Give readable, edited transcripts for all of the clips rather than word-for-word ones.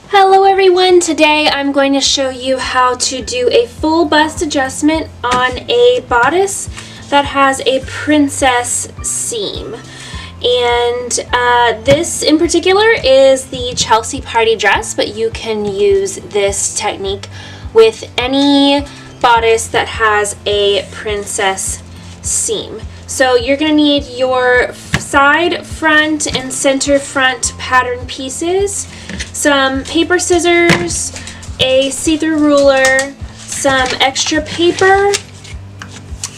Hello everyone, today I'm going to show you how to do a full bust adjustment on a bodice that has a princess seam. And this in particular is the Chelsea Party Dress, but you can use this technique with any bodice that has a princess seam. So you're going to need your side, front, and center front pattern pieces, some paper scissors, a see-through ruler, some extra paper,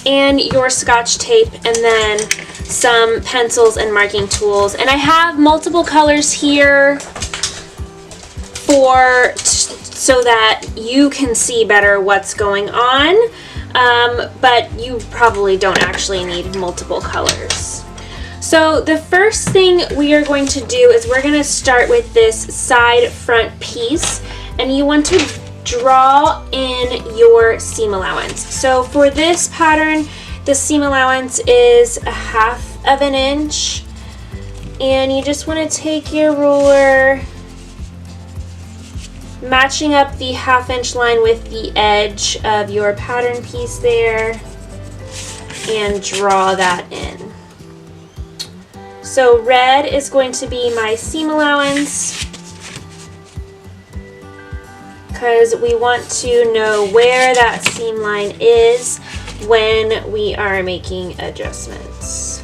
and your Scotch tape, and then some pencils and marking tools. And I have multiple colors here so that you can see better what's going on, but you probably don't actually need multiple colors. So the first thing we are going to do is we're going to start with this side front piece, and you want to draw in your seam allowance. So for this pattern, the seam allowance is 1/2 inch, and you just want to take your ruler, matching up the 1/2 inch line with the edge of your pattern piece there, and draw that in. So red is going to be my seam allowance, because we want to know where that seam line is when we are making adjustments.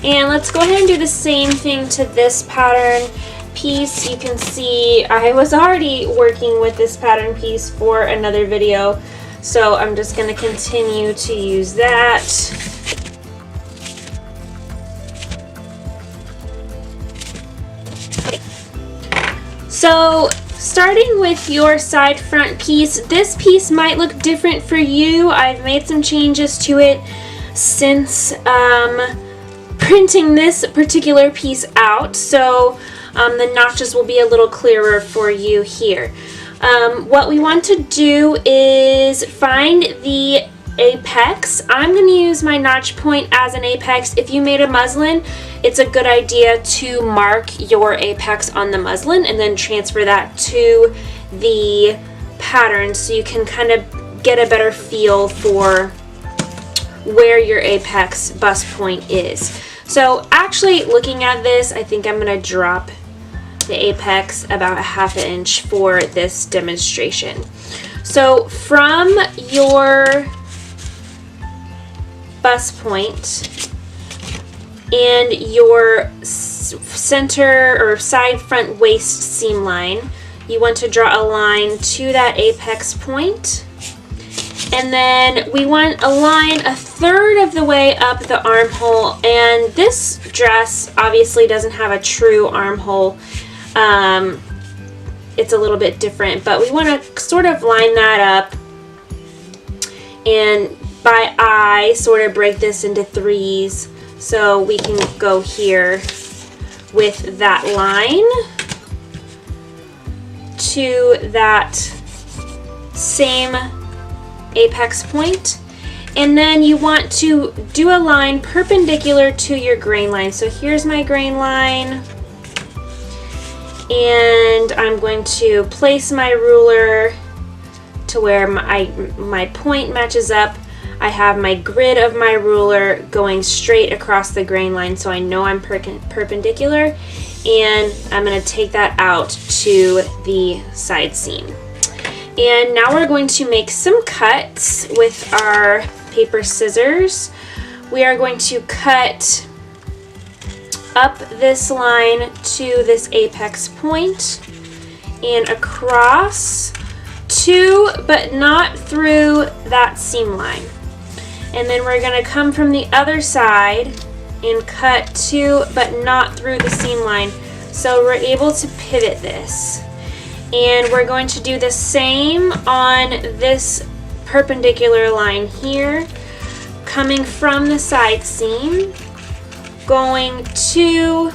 And let's go ahead and do the same thing to this pattern piece. You can see I was already working with this pattern piece for another video, so I'm just going to continue to use that. So starting with your side front piece, this piece might look different for you. I've made some changes to it since printing this particular piece out, so the notches will be a little clearer for you here. What we want to do is find the apex. I'm going to use my notch point as an apex. If you made a muslin, it's a good idea to mark your apex on the muslin and then transfer that to the pattern so you can kind of get a better feel for where your apex bust point is. So actually, looking at this, I think I'm going to drop the apex about 1/2 inch for this demonstration. So from your bust point and your center or side front waist seam line, you want to draw a line to that apex point, and then we want a line 1/3 of the way up the armhole. And this dress obviously doesn't have a true armhole. It's a little bit different, but we want to sort of line that up and by eye sort of break this into 3s so we can go here with that line to that same apex point. And then you want to do a line perpendicular to your grain line. So here's my grain line, and I'm going to place my ruler to where my point matches up. I have my grid of my ruler going straight across the grain line, so I know I'm perpendicular, and I'm going to take that out to the side seam. And now we're going to make some cuts with our paper scissors. We are going to cut up this line to this apex point and across to, but not through that seam line. And then we're going to come from the other side and cut to, but not through the seam line. So we're able to pivot this. And we're going to do the same on this perpendicular line here, coming from the side seam, going to,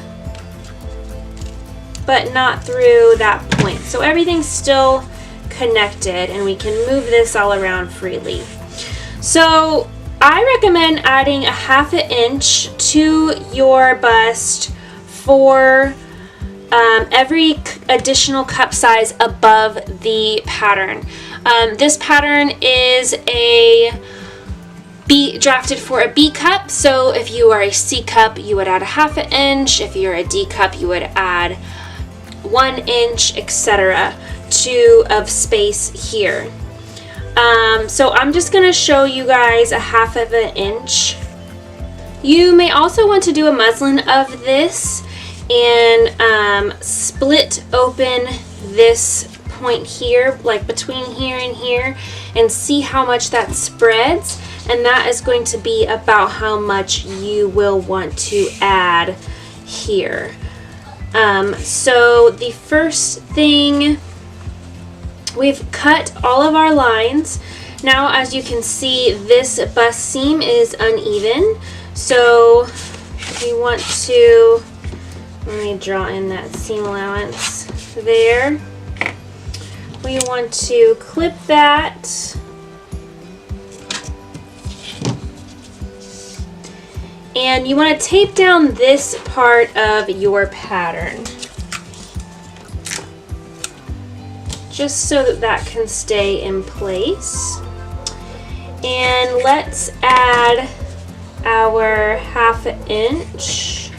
but not through that point. So everything's still connected, and we can move this all around freely. So I recommend adding 1/2 inch to your bust for every additional cup size above the pattern. This pattern is drafted for a B cup, so if you are a C cup, you would add a 1/2 inch. If you're a D cup, you would add 1 inch, etc. of space here. So I'm just going to show you guys a 1/2 inch. You may also want to do a muslin of this and split open this point here, like between here and here, and see how much that spreads, and that is going to be about how much you will want to add here. So the first thing, we've cut all of our lines. Now, as you can see, this bust seam is uneven, so we want to, let me draw in that seam allowance there. We want to clip that, and you want to tape down this part of your pattern, just so that that can stay in place. And let's add our 1/2 inch.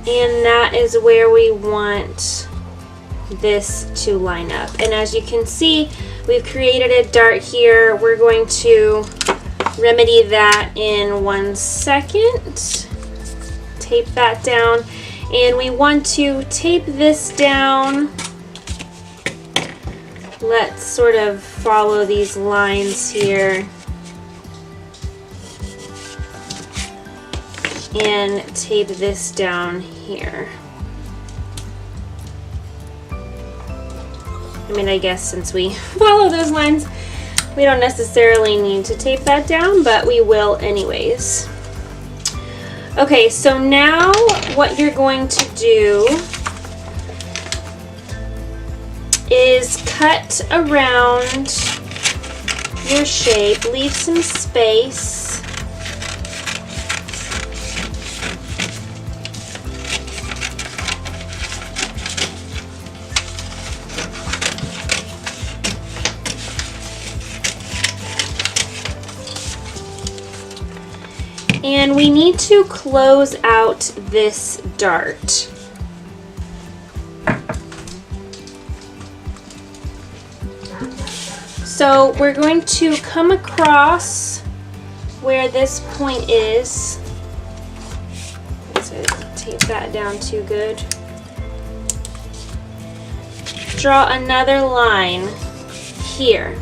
And that is where we want this to line up. And as you can see, we've created a dart here. We're going to remedy that in 1 second. Tape that down. And we want to tape this down. Let's sort of follow these lines here and tape this down here. I mean, I guess since we follow those lines, we don't necessarily need to tape that down, but we will anyways. Okay, so now what you're going to do is cut around your shape, leave some space. And we need to close out this dart. So we're going to come across where this point is. Let's tape that down too good. Draw another line here.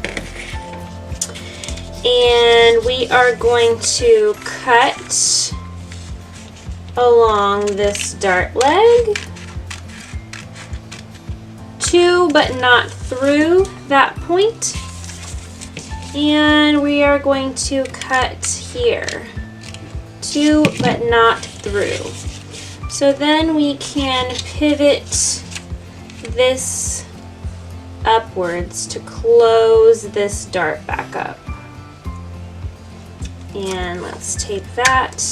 And we are going to cut along this dart leg to but not through that point. And we are going to cut here to but not through. So then we can pivot this upwards to close this dart back up. And let's tape that.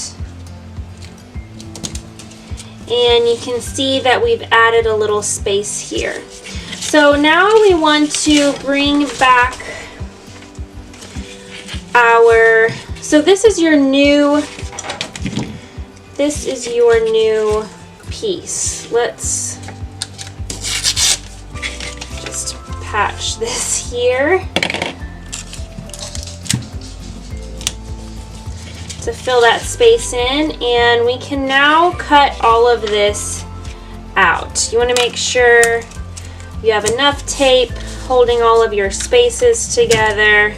And you can see that we've added a little space here. So now we want to bring back our, so this is your new piece. Let's just patch this here to fill that space in, and we can now cut all of this out. You want to make sure you have enough tape holding all of your spaces together.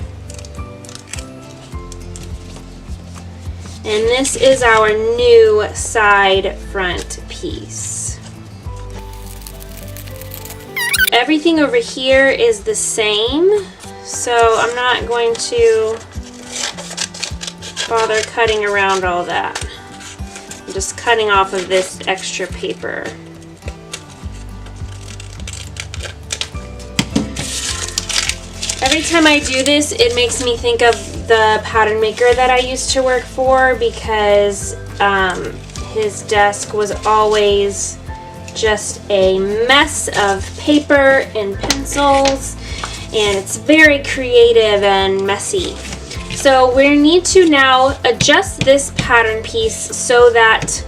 And this is our new side front piece. Everything over here is the same, so I'm not going to bother cutting around all that. I'm just cutting off of this extra paper. Every time I do this, it makes me think of the pattern maker that I used to work for, because his desk was always just a mess of paper and pencils, and it's very creative and messy. So we need to now adjust this pattern piece so that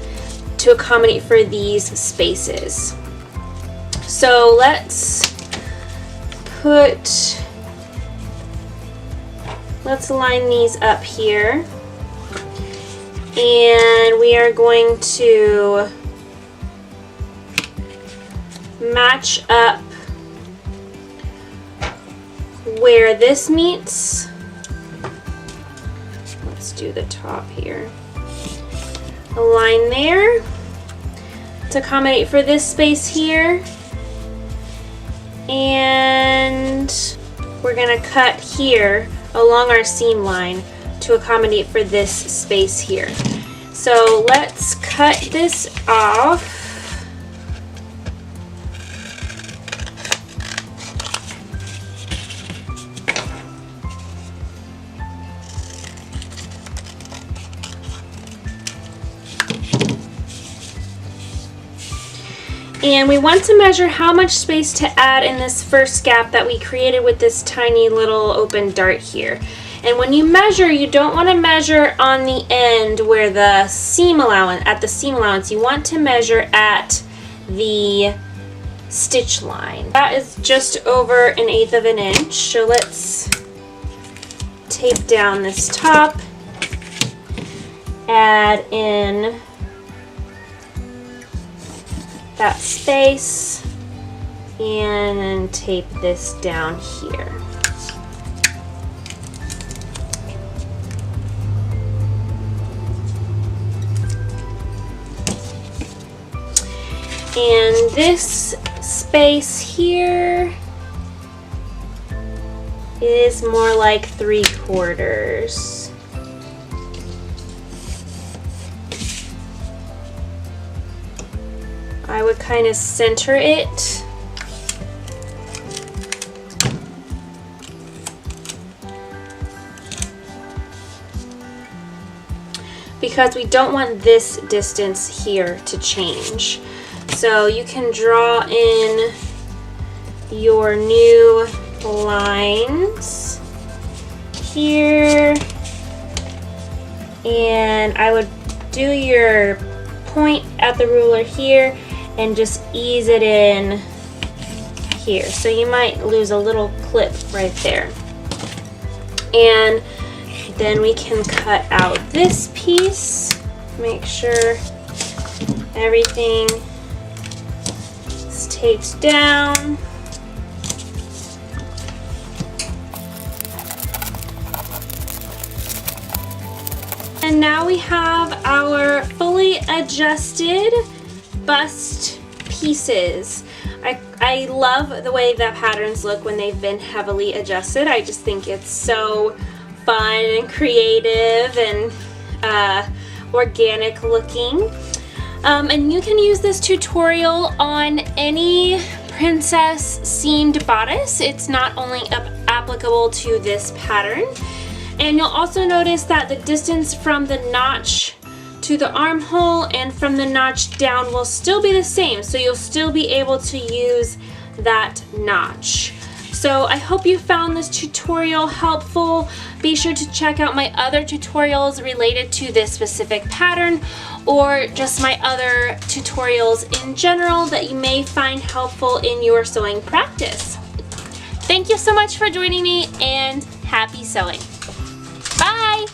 to accommodate for these spaces. So let's line these up here, and we are going to match up where this meets. Let's do the top here. A line there to accommodate for this space here, and we're going to cut here along our seam line to accommodate for this space here. So let's cut this off. And we want to measure how much space to add in this first gap that we created with this tiny little open dart here. And when you measure, you don't want to measure on the end where the seam allowance, you want to measure at the stitch line. That is just over 1/8 of an inch. So let's tape down this top, add in that space, and then tape this down here. And this space here is more like 3/4. I would kind of center it. Because we don't want this distance here to change. So you can draw in your new lines here, and I would do your point at the ruler here and just ease it in here. So you might lose a little clip right there. And then we can cut out this piece. Make sure everything is taped down. And now we have our fully adjusted bust pieces. I love the way the patterns look when they've been heavily adjusted. I just think it's so fun and creative and organic looking. And you can use this tutorial on any princess seamed bodice. It's not only applicable to this pattern. And you'll also notice that the distance from the notch to the armhole and from the notch down will still be the same, so you'll still be able to use that notch. So I hope you found this tutorial helpful. Be sure to check out my other tutorials related to this specific pattern, or just my other tutorials in general that you may find helpful in your sewing practice. Thank you so much for joining me, and happy sewing. Bye!